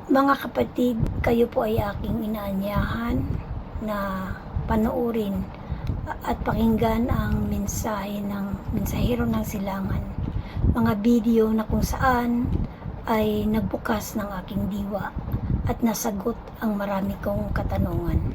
Mga kapatid, kayo po ay aking inaanyahan na panoorin at pakinggan ang mensahe ng mensahero ng silangan. Mga video na kung saan ay nagbukas ng aking diwa at nasagot ang marami kong katanungan.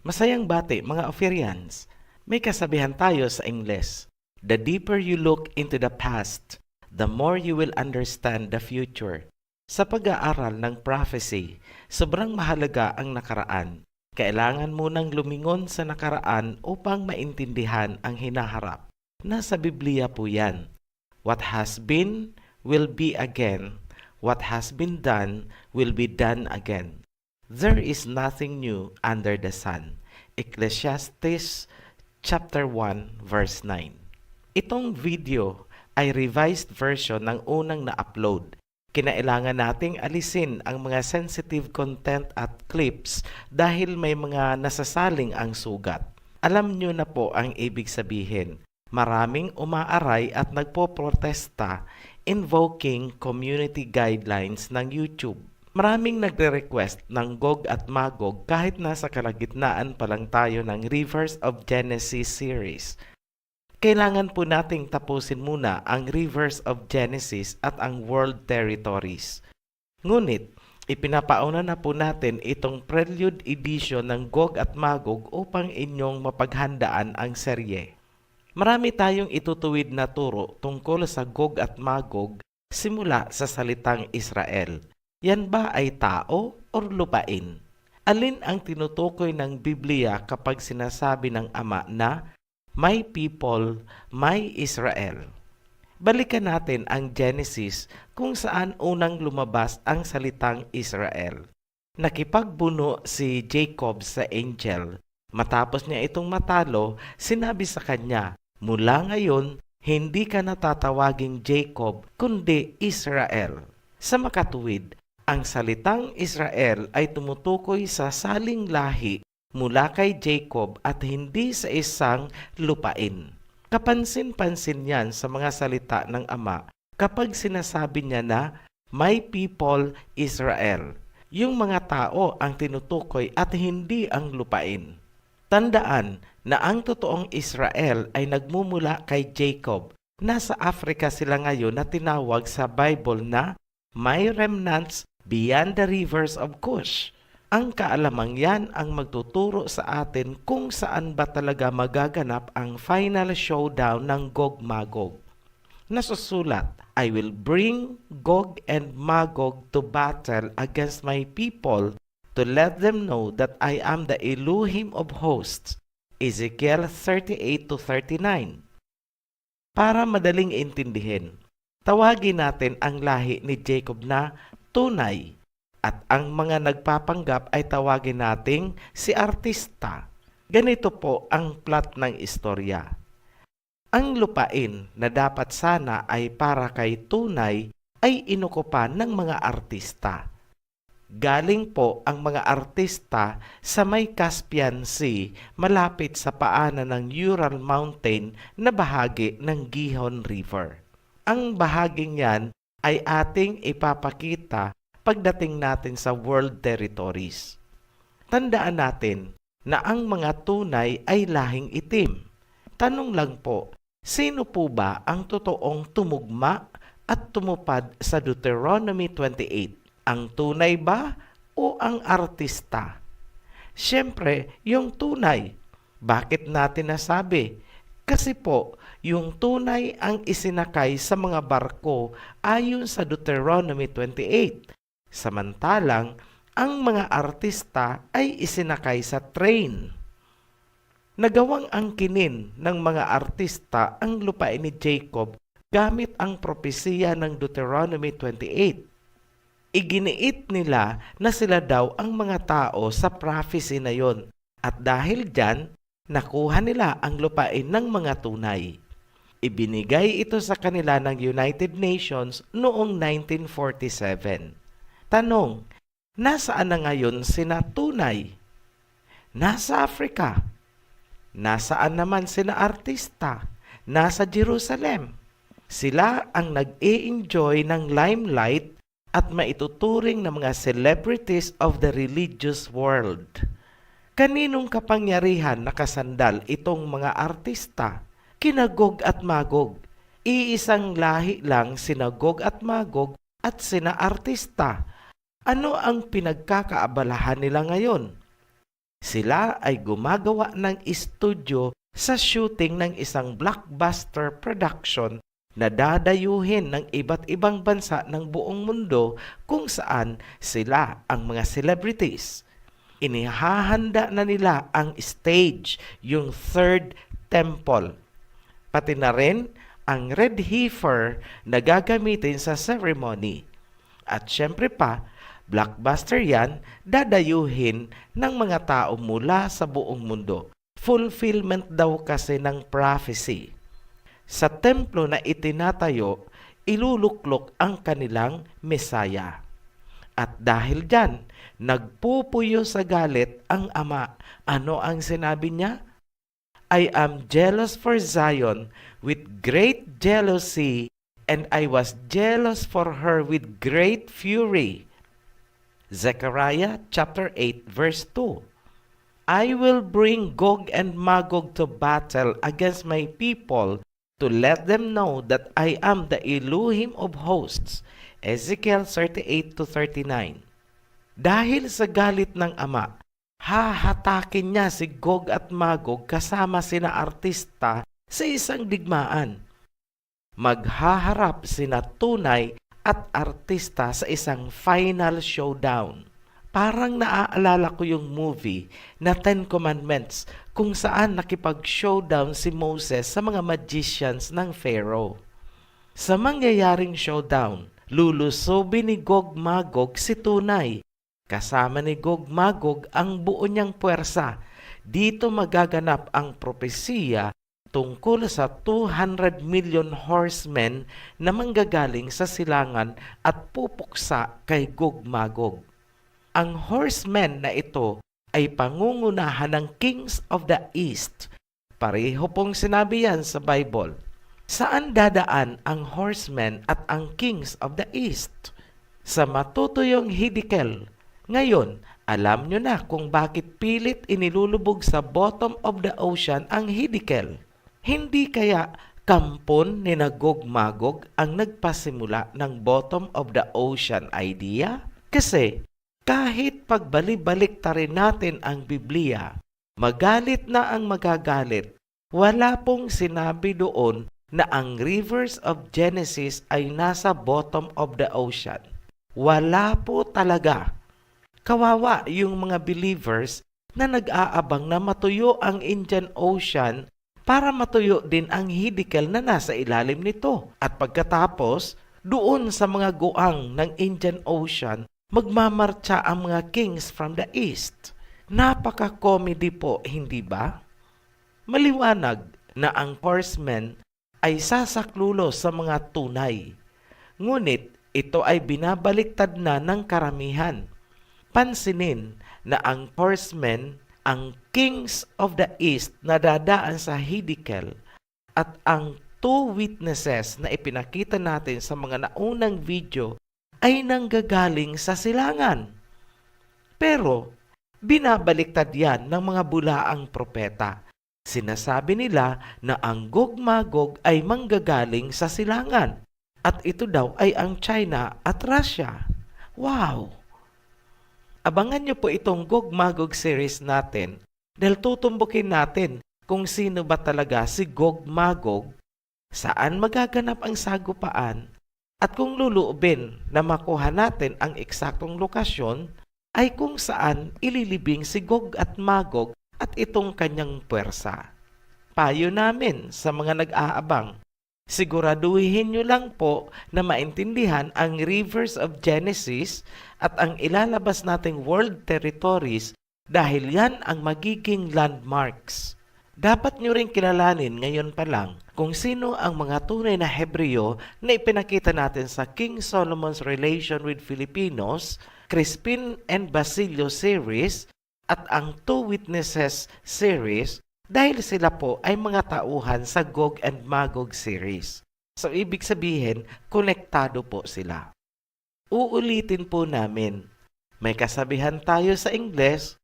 Masayang bati mga Ophirians, may kasabihan tayo sa Ingles, the deeper you look into the past, the more you will understand the future. Sa pag-aaral ng prophecy, sobrang mahalaga ang nakaraan. Kailangan munang lumingon sa nakaraan upang maintindihan ang hinaharap. Nasa Biblia po yan. What has been will be again. What has been done will be done again. There is nothing new under the sun. Ecclesiastes chapter 1 verse 9. Itong video ay revised version ng unang na-upload. Kinailangan nating alisin ang mga sensitive content at clips dahil may mga nasasaling ang sugat. Alam nyo na po ang ibig sabihin. Maraming umaaray at nagpoprotesta invoking community guidelines ng YouTube. Maraming nagre-request ng Gog at Magog kahit nasa kalagitnaan pa lang tayo ng Rivers of Genesis series. Kailangan po nating tapusin muna ang Rivers of Genesis at ang World Territories. Ngunit, ipinapauna na po natin itong Prelude Edition ng Gog at Magog upang inyong mapaghandaan ang serye. Marami tayong itutuwid na turo tungkol sa Gog at Magog simula sa salitang Israel. Yan ba ay tao o lupain? Alin ang tinutukoy ng Biblia kapag sinasabi ng Ama na, "My people, my Israel"? Balikan natin ang Genesis kung saan unang lumabas ang salitang Israel. Nakipagbuno si Jacob sa angel. Matapos niya itong matalo, sinabi sa kanya, "Mula ngayon, hindi ka natatawaging Jacob, kundi Israel." Sa makatuwid, ang salitang Israel ay tumutukoy sa saling lahi mula kay Jacob at hindi sa isang lupain. Kapansin-pansin yan sa mga salita ng Ama kapag sinasabi niya na, "My people Israel." Yung mga tao ang tinutukoy at hindi ang lupain. Tandaan na ang totoong Israel ay nagmumula kay Jacob. Nasa Africa sila ngayon na tinawag sa Bible na "My remnants beyond the rivers of Cush." Ang kaalamang yan ang magtuturo sa atin kung saan ba talaga magaganap ang final showdown ng Gog-Magog. Nasusulat, "I will bring Gog and Magog to battle against my people to let them know that I am the Elohim of hosts." Ezekiel 38-39. Para madaling intindihin, tawagin natin ang lahi ni Jacob na tunay at ang mga nagpapanggap ay tawagin nating si artista. Ganito po ang plot ng istorya. Ang lupain na dapat sana ay para kay tunay ay inukupan ng mga artista. Galing po ang mga artista sa may Caspian Sea malapit sa paanan ng Ural Mountain na bahagi ng Gihon River. Ang bahaging yan ay ating ipapakita pagdating natin sa world territories. Tandaan natin na ang mga tunay ay lahing itim. Tanong lang po, sino po ba ang totoong tumugma at tumupad sa Deuteronomy 28? Ang tunay ba o ang artista? Siyempre, yung tunay. Bakit natin nasabi? Kasi po, yung tunay ang isinakay sa mga barko ayon sa Deuteronomy 28. Samantalang, ang mga artista ay isinakay sa train. Nagawang angkinin ng mga artista ang lupain ni Jacob gamit ang propesiya ng Deuteronomy 28. Iginiit nila na sila daw ang mga tao sa prophecy na yon, at dahil dyan, nakuha nila ang lupain ng mga tunay. Ibinigay ito sa kanila ng United Nations noong 1947. Tanong, nasaan na ngayon sina tunay? Nasa Africa. Nasaan naman sina artista? Nasa Jerusalem. Sila ang nag-i-enjoy ng limelight at maituturing na mga celebrities of the religious world. Kaninong kapangyarihan nakasandal itong mga artista? Kina Gog at Magog. Iisang lahi lang sina Gog at Magog at sina artista. Ano ang pinagkakaabalahan nila ngayon? Sila ay gumagawa ng estudyo sa shooting ng isang blockbuster production na dadayuhin ng iba't ibang bansa ng buong mundo kung saan sila ang mga celebrities. Inihahanda na nila ang stage, yung third temple. Pati na rin ang red heifer na gagamitin sa ceremony. At syempre pa, blockbuster yan, dadayuhin ng mga tao mula sa buong mundo. Fulfillment daw kasi ng prophecy. Sa templo na itinatayo, iluluklok ang kanilang Mesaya. At dahil dyan, nagpupuyo sa galit ang ama. Ano ang sinabi niya? I am jealous for Zion with great jealousy, and I was jealous for her with great fury. Zechariah chapter 8 verse 2. I will bring Gog and Magog to battle against my people to let them know that I am the Elohim of hosts. Ezekiel 38-39. Dahil sa galit ng ama, hahatakin niya si Gog at Magog kasama sina artista sa isang digmaan. Maghaharap sina tunay at artista sa isang final showdown. Parang naaalala ko yung movie na Ten Commandments kung saan nakipag-showdown si Moses sa mga magicians ng Pharaoh. Sa mangyayaring showdown, lulusobin ni Gog Magog si tunay. Kasama ni Gog Magog ang buo niyang puwersa. Dito magaganap ang propesiya tungkol sa 200 million horsemen na manggagaling sa silangan at pupuksa kay Gog Magog. Ang horsemen na ito ay pangungunahan ng Kings of the East. Pareho pong sinabi yan sa Bible. Saan dadaan ang horsemen at ang Kings of the East? Sa matutuyong Hiddekel. Ngayon, alam nyo na kung bakit pilit inilulubog sa bottom of the ocean ang Hiddekel. Hindi kaya kampon ni Gog Magog ang nagpasimula ng bottom of the ocean idea? Kasi kahit pagbalik-balik rin natin ang Biblia, magalit na ang magagalit. Wala pong sinabi doon na ang rivers of Genesis ay nasa bottom of the ocean. Wala po talaga. Kawawa yung mga believers na nag-aabang na matuyo ang Indian Ocean para matuyo din ang Hiddekel na nasa ilalim nito. At pagkatapos, doon sa mga guang ng Indian Ocean, magmamarcha ang mga kings from the east. Napaka-comedy po, hindi ba? Maliwanag na ang horsemen ay sasaklulo sa mga tunay. Ngunit ito ay binabaliktad na ng karamihan. Pansinin na ang horsemen, ang kings of the east na dadaan sa Hiddekel, at ang two witnesses na ipinakita natin sa mga naunang video ay nanggagaling sa silangan. Pero, binabaliktad yan ng mga bulaang propeta. Sinasabi nila na ang Gog-Magog ay manggagaling sa silangan. At ito daw ay ang China at Russia. Wow! Abangan nyo po itong Gog-Magog series natin dahil tutumbukin natin kung sino ba talaga si Gog-Magog, saan magaganap ang sagupaan, at kung luluubin na makuha natin ang eksaktong lokasyon ay kung saan ililibing si Gog at Magog at itong kanyang puwersa. Payo namin sa mga nag-aabang, siguraduhin nyo lang po na maintindihan ang rivers of Genesis at ang ilalabas nating world territories dahil yan ang magiging landmarks. Dapat nyo rin kilalanin ngayon pa lang kung sino ang mga tunay na Hebreo na ipinakita natin sa King Solomon's Relation with Filipinos, Crispin and Basilio series, at ang Two Witnesses series dahil sila po ay mga tauhan sa Gog and Magog series. So, ibig sabihin, konektado po sila. Uulitin po namin. May kasabihan tayo sa Ingles,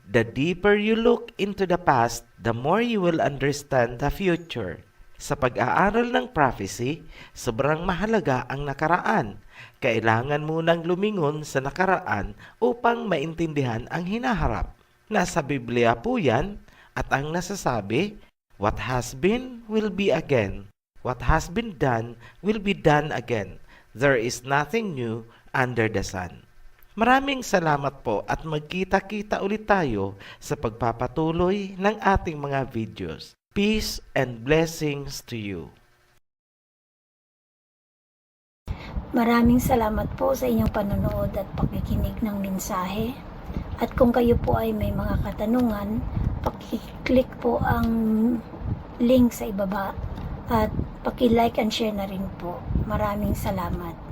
the deeper you look into the past, the more you will understand the future. Sa pag-aaral ng prophecy, sobrang mahalaga ang nakaraan. Kailangan munang lumingon sa nakaraan upang maintindihan ang hinaharap. Nasa Biblia po yan at ang nasasabi, what has been will be again. What has been done will be done again. There is nothing new under the sun. Maraming salamat po at magkita-kita ulit tayo sa pagpapatuloy ng ating mga videos. Peace and blessings to you. Maraming salamat po sa inyong panonood at pakikinig ng mensahe. At kung kayo po ay may mga katanungan, paki-click po ang link sa ibaba at paki-like and share na rin po. Maraming salamat.